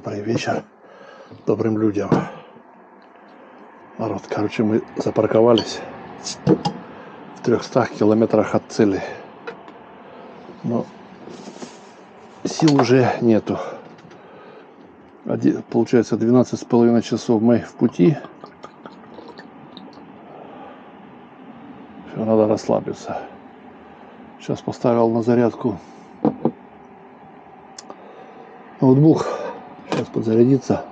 Добрый вечер добрым людям. Народ, короче, мы запарковались в 300 километрах от цели. Но сил уже нету. Получается 12,5 часов мы в пути. Все, надо расслабиться. Сейчас поставил на зарядку ноутбук. Сейчас подзарядится.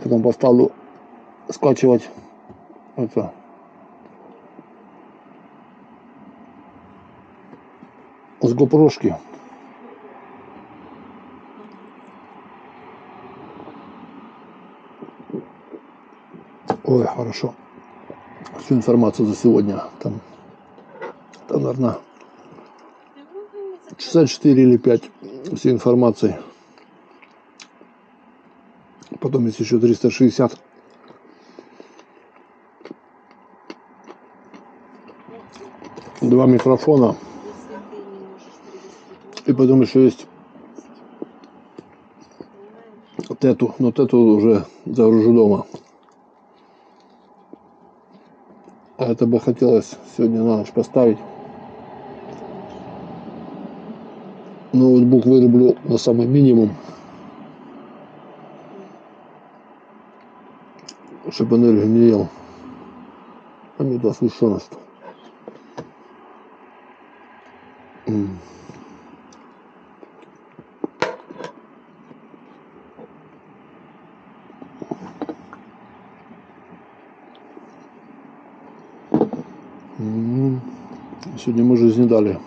Потом поставлю скачивать это с GoPro-шки. Ой, хорошо. Всю информацию за сегодня. Там наверное, часа 4 или 5 всей информации. Потом есть еще 360. Два микрофона. И потом еще есть тету. Но тету уже загружу дома. А это бы хотелось сегодня на ночь поставить. Ноутбук вырублю на самый минимум, чтобы энергию не ел. А не освещенность. Сегодня мы жизни дали.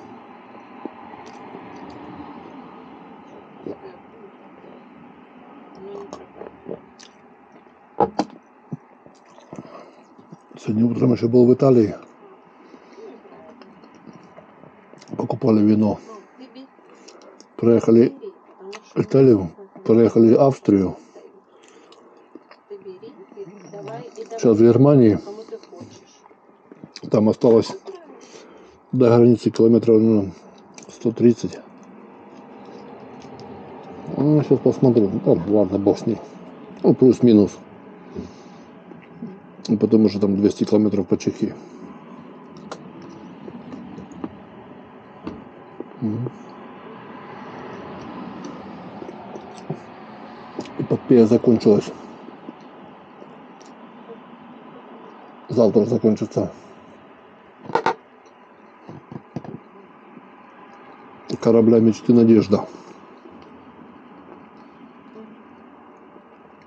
Сегодня утром еще был в Италии. Покупали вино. Проехали Италию, проехали Австрию. Сейчас в Германии. Там осталось до границы километров 130. Ну, сейчас посмотрю. Ладно, бог с ней. Ну, плюс-минус. И потом уже там 200 километров по Чехии. Эпопея закончилась. Завтра закончится. Корабля мечты надежда.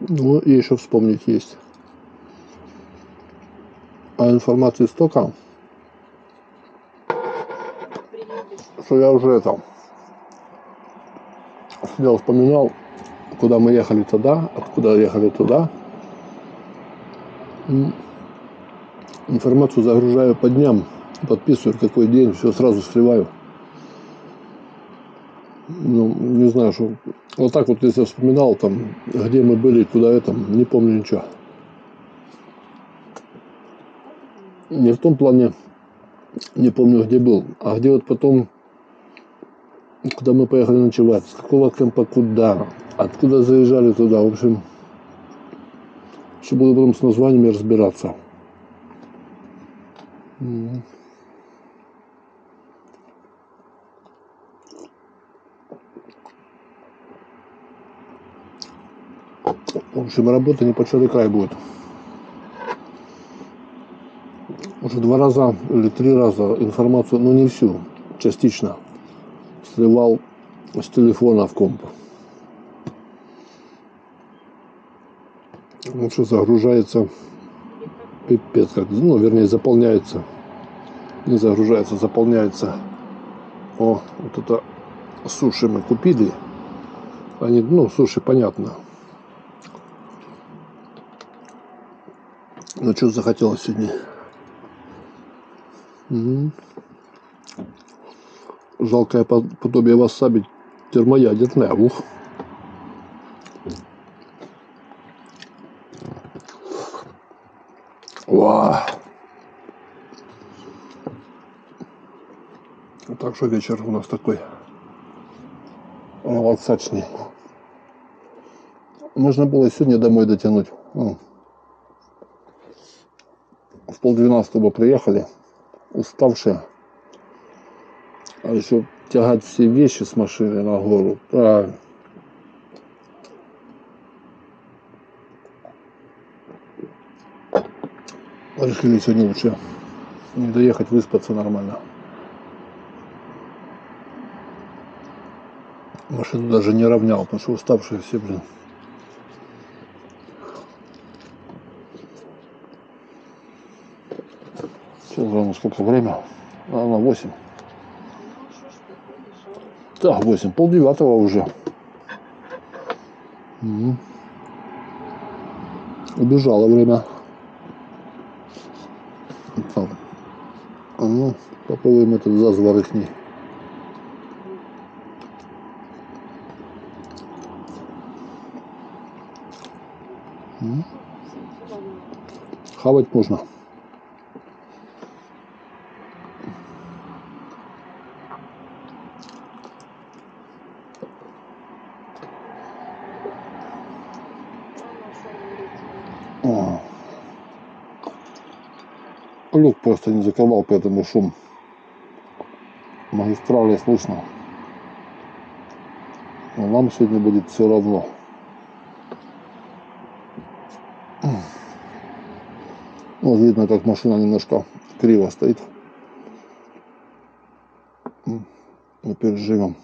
Ну, и еще вспомнить есть. А информации столько, что я уже там сидел, вспоминал, куда мы ехали тогда, откуда ехали туда. Информацию загружаю по дням, подписываю, какой день, все сразу сливаю. Ну, не знаю, что... Вот так вот, если я вспоминал, там, где мы были, куда это, не помню ничего. Не в том плане, не помню, где был, а где вот потом, куда мы поехали ночевать, с какого кемпа куда, откуда заезжали туда, в общем, все буду потом с названиями разбираться. В общем, работа не початый край будет. Уже 2 раза или 3 раза информацию, ну не всю, частично, сливал с телефона в комп. Лучше загружается пипец как, ну, вернее, заполняется. Не загружается, заполняется. О, вот это суши мы купили. Они, ну, суши, понятно. Ну, что захотелось сегодня. Жалкое подобие васаби термоядерное. Ух. Вау. Так что вечер у нас такой релаксачный. Можно было сегодня домой дотянуть. В 11:30 бы приехали, уставшие. А еще тягать все вещи с машины на гору. Да. Решили сегодня лучше не доехать, выспаться нормально. Машину даже не равнял, потому что уставшие все, блин. Сейчас главное, сколько время? На 8. Да, 8, 8:30 уже. Убежало время. Так. А ну, попробуем этот зазвор ихний. Хавать можно. Люк просто не закрывал, поэтому шум. Магистрали слышно. Но нам сегодня будет все равно. Вот видно, как машина немножко криво стоит. Мы переживем.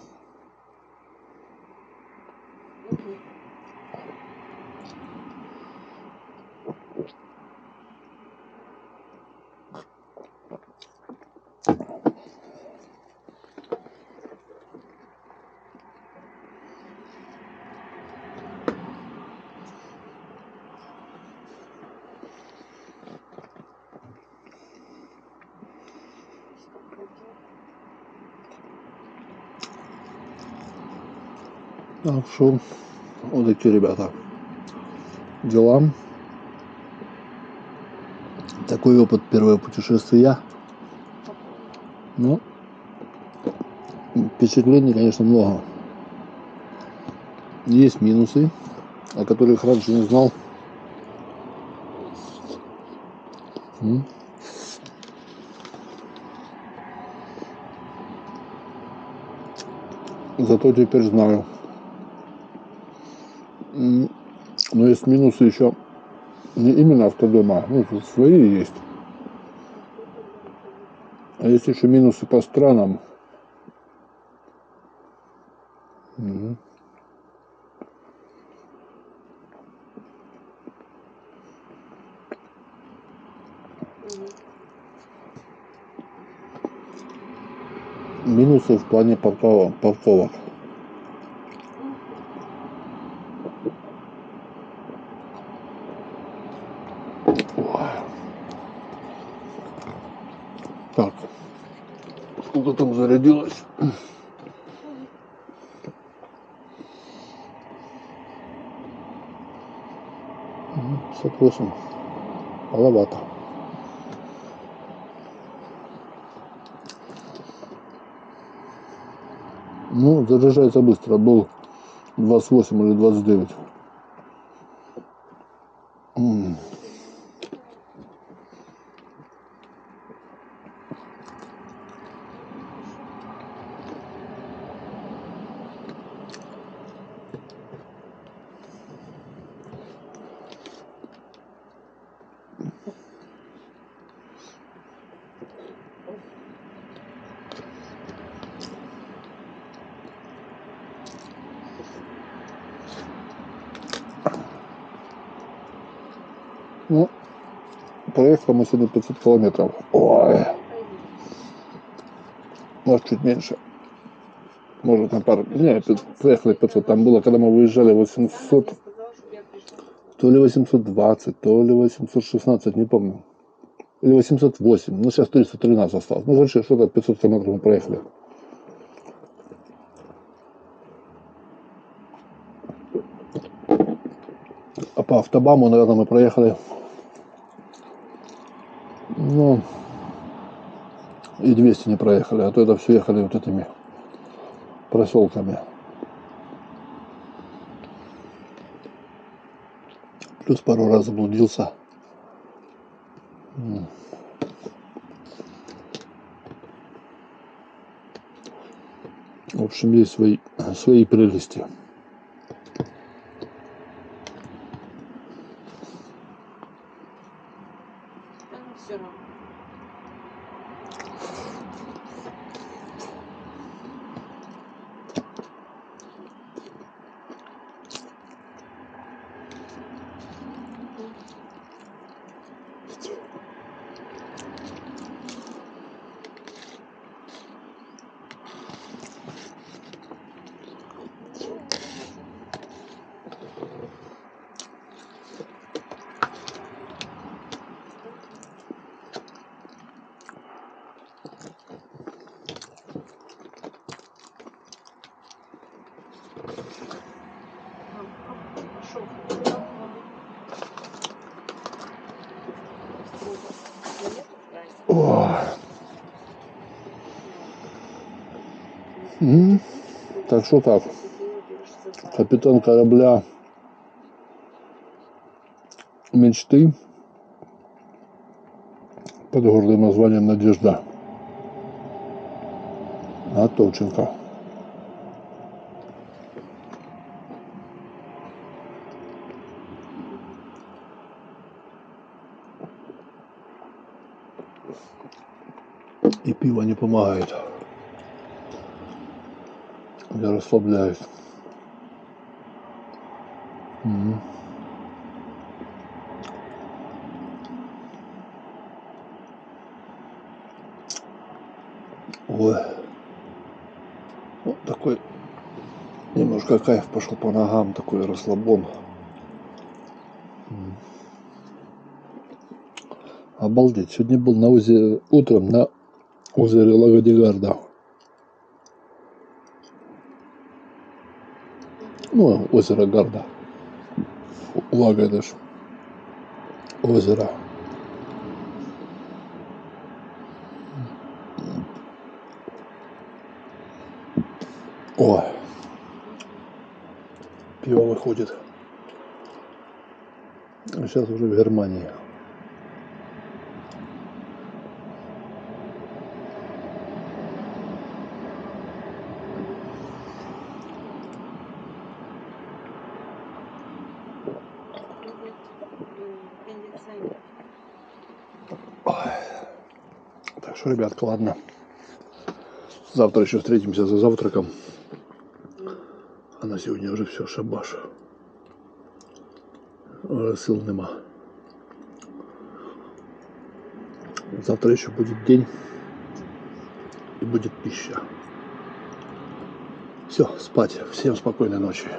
Так что вот такие, ребята, дела. Такой опыт, первое путешествие. Ну, впечатлений, конечно, много. Есть минусы, о которых раньше не знал. Зато теперь знаю. Но есть минусы еще не именно автодома, ну, тут свои есть. А есть еще минусы по странам. Минусы в плане парковок. Так, сколько там зарядилось? 58. Маловато. Ну, заряжается быстро. Был 28 или 29. Ну, проехали мы сегодня 500 километров. Ой. Может, чуть меньше. Может, на пару. Не, проехали 500. Там было, когда мы выезжали, 800. То ли 820, то ли 816, не помню. Или 808. Ну, сейчас 313 осталось. Ну, короче, что-то 500 километров мы проехали. А по автобаму, наверное, мы проехали, ну, и 200 не проехали, а то это все ехали вот этими проселками. Плюс пару раз заблудился. В общем, есть свои прелести. Все равно. Так что так. Капитан корабля мечты под гордым названием «Надежда». Готовченко. И пиво не помогает. Не расслабляет. Ой. Вот такой немножко кайф пошел по ногам, такой расслабон. Обалдеть. Сегодня был на озере, утром на озере Лагодигарда. Ну, озеро Гарда. Лагодиш. Озеро. О, пиво выходит. Сейчас уже в Германии. Так что, ребятка, ладно. Завтра еще встретимся за завтраком. А на сегодня уже все, шабаш. Сил нема. Завтра еще будет день. И будет пища. Все, спать. Всем спокойной ночи.